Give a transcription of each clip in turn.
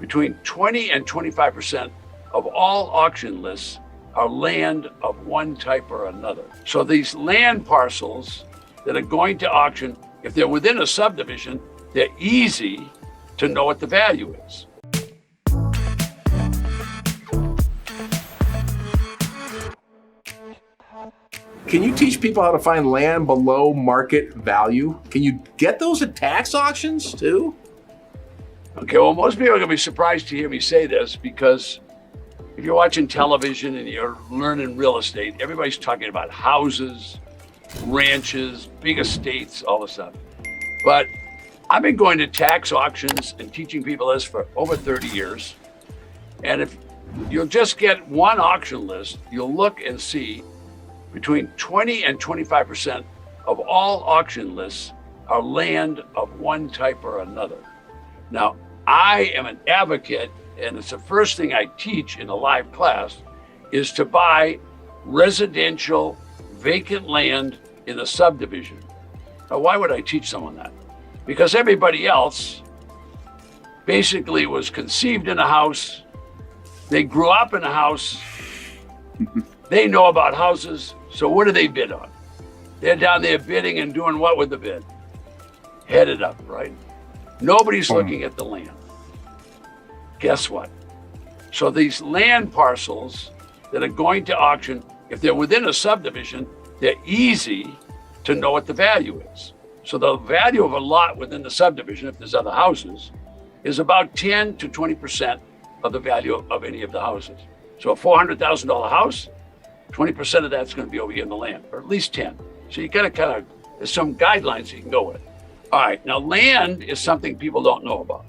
between 20 and 25% of all auction lists are land of one type or another. So these land parcels that are going to auction, if they're within a subdivision, they're easy to know what the value is. Can you teach people how to find land below market value? Can you get those at tax auctions too? Okay, well, most people are gonna be surprised to hear me say this, because if you're watching television and you're learning real estate, everybody's talking about houses, ranches, big estates, all this stuff. But I've been going to tax auctions and teaching people this for over 30 years. And if you'll just get one auction list, you'll look and see between 20 and 25% of all auction lists are land of one type or another. Now, I am an advocate, and it's the first thing I teach in a live class, is to buy residential vacant land in a subdivision. Now, why would I teach someone that? Because everybody else basically was conceived in a house, they grew up in a house, they know about houses, so what do they bid on? They're down there bidding and doing what with the bid? Headed up, right? Nobody's looking at the land. Guess what? So these land parcels that are going to auction, if they're within a subdivision, they're easy to know what the value is. So the value of a lot within the subdivision, if there's other houses, is about 10 to 20% of the value of any of the houses. So a $400,000 house, 20% of that's going to be over here in the land, or at least 10. So you gotta there's some guidelines you can go with. All right, now land is something people don't know about.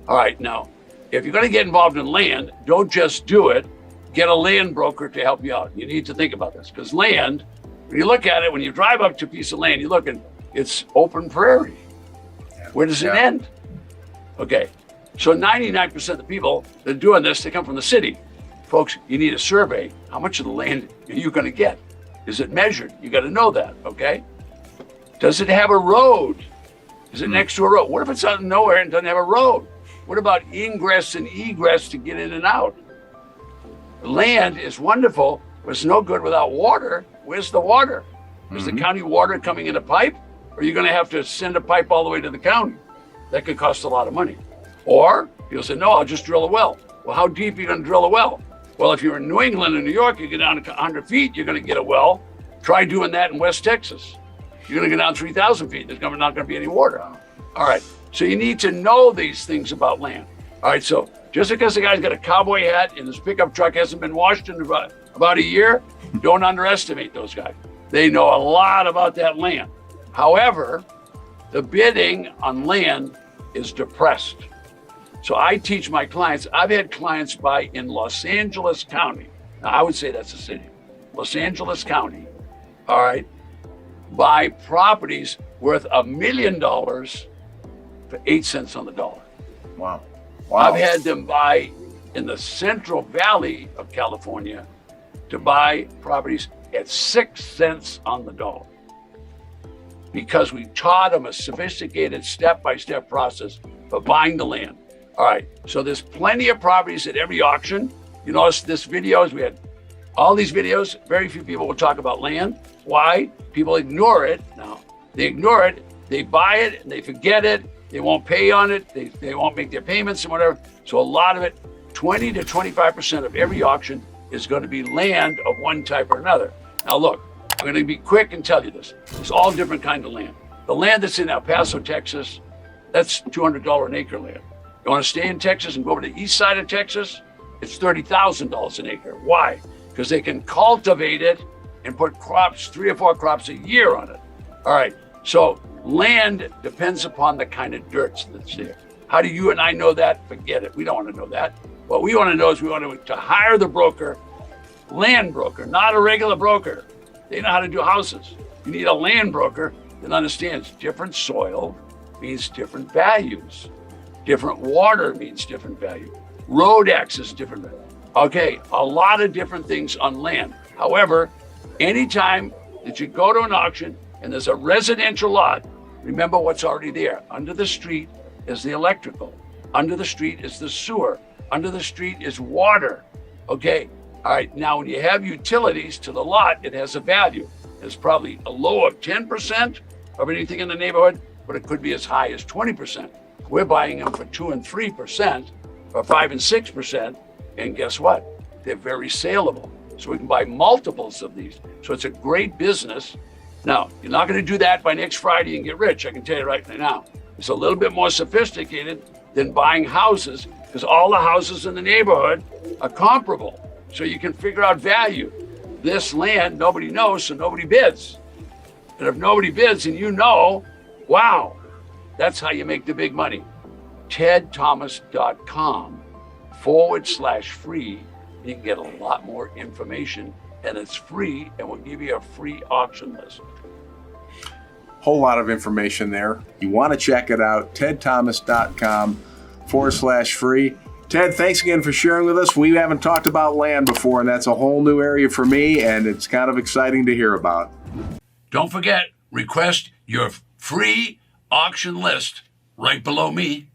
All right, now, if you're gonna get involved in land, don't just do it, get a land broker to help you out. You need to think about this, because land, when you look at it, when you drive up to a piece of land, you look and it's open prairie. Where does it end? Okay, so 99% of the people that are doing this, they come from the city. Folks, you need a survey. How much of the land are you gonna get? Is it measured? You gotta know that, okay? Does it have a road? Is it next to a road? What if it's out of nowhere and doesn't have a road? What about ingress and egress to get in and out? Land is wonderful, but it's no good without water. Where's the water? Is the county water coming in a pipe? Or are you gonna have to send a pipe all the way to the county? That could cost a lot of money. Or people say, no, I'll just drill a well. Well, how deep are you gonna drill a well? Well, if you're in New England and New York, you get down to 100 feet, you're gonna get a well. Try doing that in West Texas. You're gonna go down 3,000 feet, there's not gonna be any water. All right, so you need to know these things about land. All right, so just because the guy's got a cowboy hat and his pickup truck hasn't been washed in about a year, don't underestimate those guys. They know a lot about that land. However, the bidding on land is depressed. So I teach my clients, I've had clients buy in Los Angeles County. Now I would say that's a city. Los Angeles County, all right, buy properties worth $1 million for 8 cents on the dollar. Wow. I've had them buy in the Central Valley of California to buy properties at 6 cents on the dollar, because we taught them a sophisticated step-by-step process for buying the land. All right, so there's plenty of properties at every auction. You notice this videos, we had all these videos, very few people will talk about land. Why? People ignore it. Now, they ignore it, they buy it, and they forget it. They won't pay on it. They won't make their payments and whatever. So a lot of it, 20 to 25% of every auction is going to be land of one type or another. Now look, I'm going to be quick and tell you this. It's all different kind of land. The land that's in El Paso, Texas, that's $200 an acre land. You want to stay in Texas and go over to the east side of Texas, it's $30,000 an acre. Why? Because they can cultivate it and put crops, 3 or 4 crops a year on it. All right, so land depends upon the kind of dirt that's there. How do you and I know that? Forget it, we don't want to know that. What we want to know is we want to hire the broker, land broker, not a regular broker. They know how to do houses. You need a land broker that understands different soil means different values. Different water means different value. Road access, different value. Okay, a lot of different things on land. However, anytime that you go to an auction and there's a residential lot, remember what's already there. Under the street is the electrical. Under the street is the sewer. Under the street is water. Okay. All right. Now, when you have utilities to the lot, it has a value. It's probably a low of 10% of anything in the neighborhood, but it could be as high as 20%. We're buying them for 2 and 3%, or 5 and 6%. And guess what? They're very saleable. So we can buy multiples of these. So it's a great business. Now, you're not going to do that by next Friday and get rich. I can tell you right now. It's a little bit more sophisticated than buying houses, because all the houses in the neighborhood are comparable. So you can figure out value. This land, nobody knows, so nobody bids. And if nobody bids and you know, wow, that's how you make the big money. tedthomas.com/free. You can get a lot more information, and it's free, and we'll give you a free auction list. Whole lot of information there. You want to check it out, tedthomas.com/free. Ted, thanks again for sharing with us. We haven't talked about land before, and that's a whole new area for me, and it's kind of exciting to hear about. Don't forget, request your free auction list right below me.